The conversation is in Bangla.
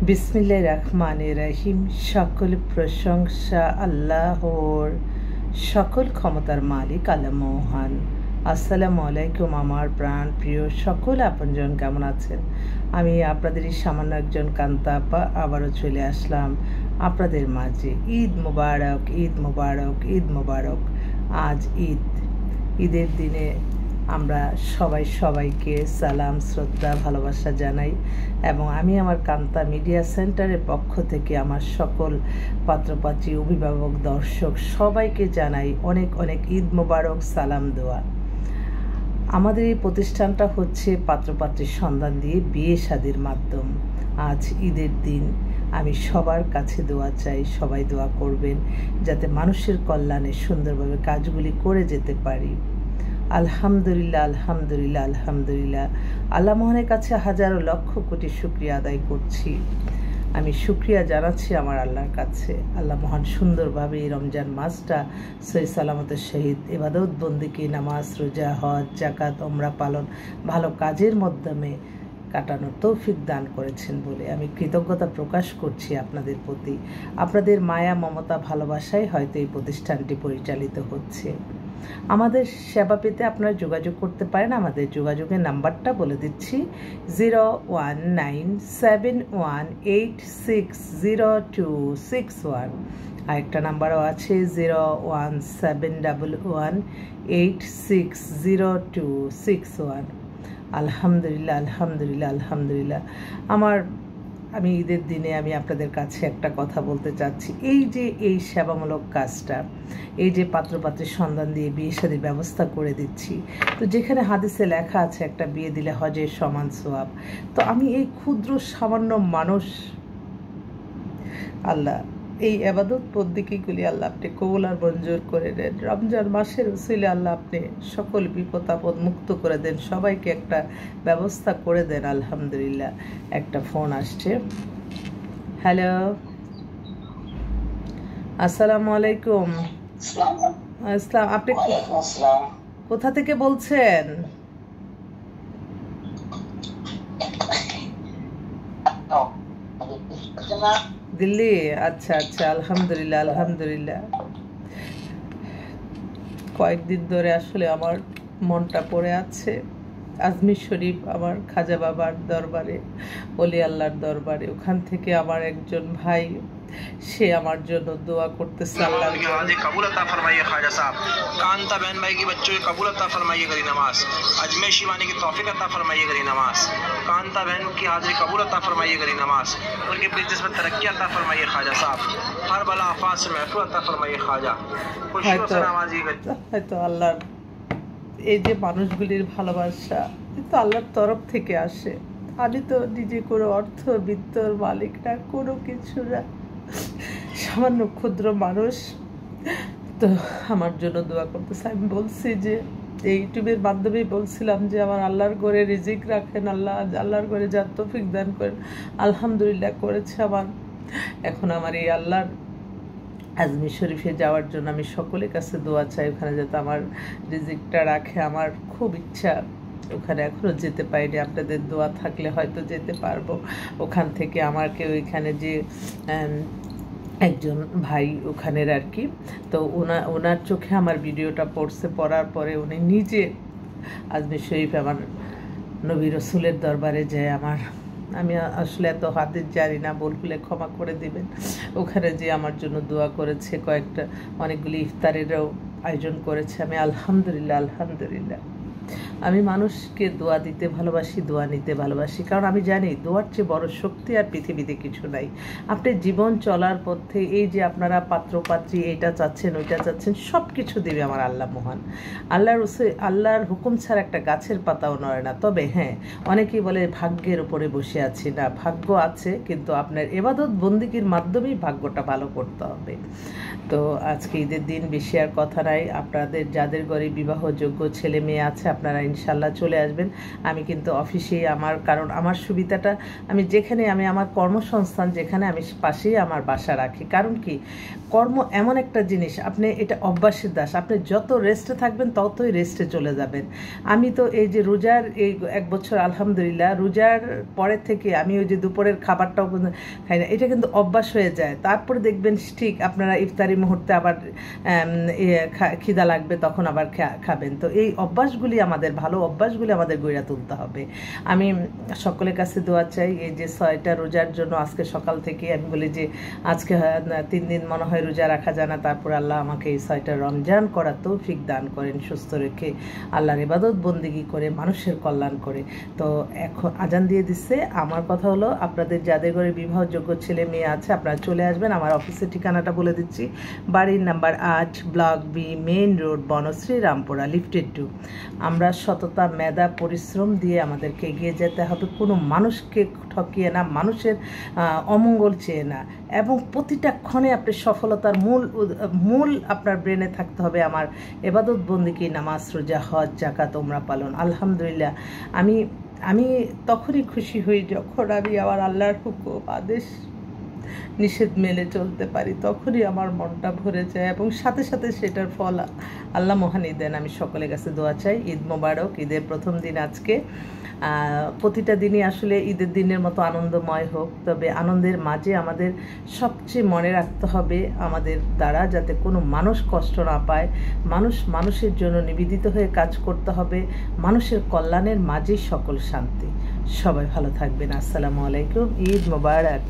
বিসমিল্লাহির রহমানির রহিম। সকল প্রশংসা আল্লাহর, সকল ক্ষমতার মালিক আল্লাহ মহান। আসসালামু আলাইকুম আমার প্রাণ প্রিয় সকল আপনজন, কেমন আছেন? আমি আপনাদেরই সামান্য একজন কান্তা আপা আবারও চলে আসলাম আপনাদের মাঝে। ঈদ মুবারক, ঈদ মুবারক, ঈদ মুবারক। আজ ঈদের দিনে আমরা সবাইকে সালাম, শ্রদ্ধা, ভালোবাসা জানাই এবং আমি আমার কান্তা মিডিয়া সেন্টারের পক্ষ থেকে আমার সকল পাত্রপাত্রী, অভিভাবক, দর্শক সবাইকে জানাই অনেক অনেক ঈদ মোবারক, সালাম, দোয়া। আমাদের এই প্রতিষ্ঠানটা হচ্ছে পাত্রপাত্রীর সন্ধান দিয়ে বিয়ে শাদীর মাধ্যম। আজ ঈদের দিন আমি সবার কাছে দোয়া চাই, সবাই দোয়া করবেন যাতে মানুষের কল্যাণে সুন্দরভাবে কাজগুলি করে যেতে পারি। আলহামদুলিল্লাহ, আলহামদুলিল্লাহ, আলহামদুলিল্লাহ। আল্লাহ মহানের কাছে হাজারো লক্ষ কোটি শুকরিয়া আদায় করছি। আমি শুকরিয়া জানাচ্ছি আমার আল্লাহর কাছে। আল্লাহ মহান সুন্দরভাবে এই রমজান মাসটা সহি সালামতের সহিত ইবাদত বন্দেগী, নামাজ, রোজা, হজ, জাকাত, ওমরা পালন, ভালো কাজের মাধ্যমে কাটানোর তৌফিক দান করেছেন বলে আমি কৃতজ্ঞতা প্রকাশ করছি আপনাদের প্রতি। আপনাদের মায়া, মমতা, ভালোবাসায় হয়তো এই প্রতিষ্ঠানটি পরিচালিত হচ্ছে। আমাদের সেবা পেতে আপনারা যোগাযোগ করতে পারেন। আমাদের যোগাযোগের নাম্বারটা বলে দিচ্ছি, 019718600261। আরেকটা নাম্বারও আছে 011711860261। আলহামদুলিল্লাহ, আলহামদুলিল্লাহ, আলহামদুলিল্লাহ। আমি ঈদের দিনে আমি আপনাদের কাছে একটা কথা বলতে চাচ্ছি। এই সেবামূলক কাজটা, এই যে পাত্রপাত্রীর সন্ধান দিয়ে বিয়ে শাদীর ব্যবস্থা করে দিচ্ছি, তো যেখানে হাদিসে লেখা আছে একটা বিয়ে দিলে হজের সমান সওয়াব, তো আমি এই ক্ষুদ্র সামান্য মানুষ, আল্লাহ এই আবাদত বন্দেগীগুলি আল্লাহ আপনি কবুল আর মঞ্জুর করে দেন। রমজান মাসের উসিলে আল্লাহ আপনি সকল বিপদ আপদ মুক্ত করে দেন, সবাইকে একটা ব্যবস্থা করে দেন। আলহামদুলিল্লাহ। একটা ফোন আসছে। হ্যালো, আসসালামু আলাইকুম। আসসালাম। আপনি কোথা থেকে বলছেন? দিল্লি। আচ্ছা আচ্ছা, আলহামদুলিল্লাহ, আলহামদুলিল্লাহ। কয়েকদিন ধরে আসলে আমার মনটা পড়ে আছে আজমির শরীফ, আমার খাজা বাবার দরবারে, ওলি আল্লাহর দরবারে। ওখান থেকে আমার একজন ভাই, সে আমার জন্য দোয়া করতেছে। আল্লাহ कबूल अता फरमाइए ख्वाजा साहब, कांता बहन भाई की बच्चों की कबूल अता फरमाइए करी नमाज, अजमेर शिवानी की तौफीक अता फरमाइए करी नमाज, कांता बहन की हाजिरी कबूल अता फरमाइए करी नमाज, उनके बिजनेस में तरक्की अता फरमाइए ख्वाजा साहब, हर बला आफात से महफूज अता फरमाइए ख्वाजा। खुशियों से नवाजी करी। হয়তো আল্লাহর এই যে মানুষগুলির ভালোবাসা কিন্তু আল্লাহর তরফ থেকে আসে। আমি তো নিজে কোনো অর্থ বিত্তর মালিক না, কোনো কিছু না, সামান্য ক্ষুদ্র মানুষ। তো আমার জন্য দোয়া করতেছে। আমি বলছি যে এই ইউটিউবের মাধ্যমেই বলছিলাম যে আমার আল্লাহর ঘরে রিজিক রাখেন, আল্লাহর ঘরে যার তৌফিক দান করেন। আলহামদুলিল্লাহ করেছে আমার। এখন আমার এই আল্লাহর আজমির শরীফে যাওয়ার জন্য আমি সকলের কাছে দোয়া চাই, ওখানে যাতে আমার রিজিকটা রাখে। আমার খুব ইচ্ছা, ওখানে এখনও যেতে পারিনি। আপনাদের দোয়া থাকলে হয়তো যেতে পারবো। ওখান থেকে আমাকে ওইখানে যে একজন ভাই ওখানের আর কি, তো ওনার চোখে আমার ভিডিওটা পড়ছে, পড়ার পরে উনি নিজে আজমির শরীফ আমার নবী রসুলের দরবারে যায়। আমি আসলে এত হাদিস জানি না, ভুল হলে ক্ষমা করে দিবেন। ওখানে যে আমার জন্য দোয়া করেছে, অনেকগুলি ইফতারেরও আয়োজন করেছে। আমি আলহামদুলিল্লাহ, আলহামদুলিল্লাহ। আমি মানুষকে দোয়া দিতে ভালোবাসি, দোয়া নিতে ভালোবাসি, কারণ আমি জানি দোয়ার চেয়ে বড় শক্তি আর পৃথিবীতে কিছু নাই। আপনি জীবন চলার পথে এই যে আপনারা পাত্রপাত্রী এইটা চাচ্ছেন, ওইটা চাচ্ছেন, সব কিছু দেবে আমার আল্লাহ মহান। আল্লাহর হুকুম ছাড়া একটা গাছের পাতাও নড়ে না। তবে হ্যাঁ, অনেকেই বলে ভাগ্যের উপরে বসে আছি। না, ভাগ্য আছে, কিন্তু আপনার ইবাদত বন্দেগীর মাধ্যমেই ভাগ্যটা ভালো করতে হবে। তো আজকে ঈদের দিন বেশি আর কথা নাই। আপনাদের যাদের ঘরে বিবাহযোগ্য ছেলে মেয়ে আছে, আপনারা ইনশাল্লাহ চলে আসবেন। আমি কিন্তু অফিসেই কারণ আমার সুবিধাটা আমি যেখানে আমার কর্মসংস্থান যেখানে আমি পাশেই আমার বাসা রাখি। কারণ কি কর্ম এমন একটা জিনিস, আপনি এটা অভ্যাসের দাস, আপনি যত রেস্টে থাকবেন ততই রেস্টে চলে যাবেন। আমি তো এই যে রোজার এই 1 বছর আলহামদুলিল্লাহ রোজার পরের থেকে আমি ওই যে দুপুরের খাবারটাও খাই না, এটা কিন্তু অভ্যাস হয়ে যায়। তারপরে দেখবেন ঠিক আপনারা ইফতারি মুহূর্তে আবার খিদা লাগবে, তখন আবার খাবেন। তো এই অভ্যাসগুলি আমাদের ভালো অভ্যাসগুলি আমাদের গড়ে তুলতে হবে। আমি সকলের কাছে দোয়া চাই, এই যে 6টা রোজার জন্য আজকে সকাল থেকে আমি বলি যে আজকে 3 দিন মনে হয় রোজা রাখা যায় না, তারপর আল্লাহ আমাকে এই 6টা রমজান করার তৌফিক দান করেন, সুস্থ রেখে আল্লাহর ইবাদত বন্দেগী করে মানুষের কল্যাণ করে। তো এখন আজান দিয়ে দিচ্ছে। আমার কথা হলো আপনাদের যাদের ঘরে বিবাহযোগ্য ছেলে মেয়ে আছে আপনারা চলে আসবেন। আমার অফিসের ঠিকানাটা বলে দিচ্ছি, বাড়ির number 8, block B, main road, Banasree, Rampura, লিফটেড 2। আমরা সততা, মেধা, পরিশ্রম দিয়ে আমাদেরকে এগিয়ে যেতে হবে, কোনো মানুষকে ঠকিয়ে না, মানুষের অমঙ্গল চেয়ে না, এবং প্রতিটা ক্ষণে আপনি সফলতার মূল আপনার ব্রেনে থাকতে হবে আমার ইবাদত বন্দেগী, নামাজ, রোজা, হজ, যাকাত, ওমরা পালন। আলহামদুলিল্লাহ আমি তখনই খুশি হই যখন আমি আমার আল্লাহর হুকুম, আদেশ, নিষেধ মেনে চলতে পারি, তখনই আমার মনটা ভরে যায় এবং সাথে সাথে সেটার ফল আল্লাহ মহানই দেন। আমি সকলের কাছে দোয়া চাই। ঈদ মোবারক। ঈদের প্রথম দিন আজকে। প্রতিটা দিনই আসলে ঈদের দিনের মতো আনন্দময় হোক, তবে আনন্দের মাঝে আমাদের সবচেয়ে মনে রাখতে হবে আমাদের দ্বারা যাতে কোনো মানুষ কষ্ট না পায়, মানুষের জন্য নিবেদিত হয়ে কাজ করতে হবে, মানুষের কল্যাণের মাঝেই সকল শান্তি। সবাই ভালো থাকবেন। আসসালামু আলাইকুম। ঈদ মোবারক।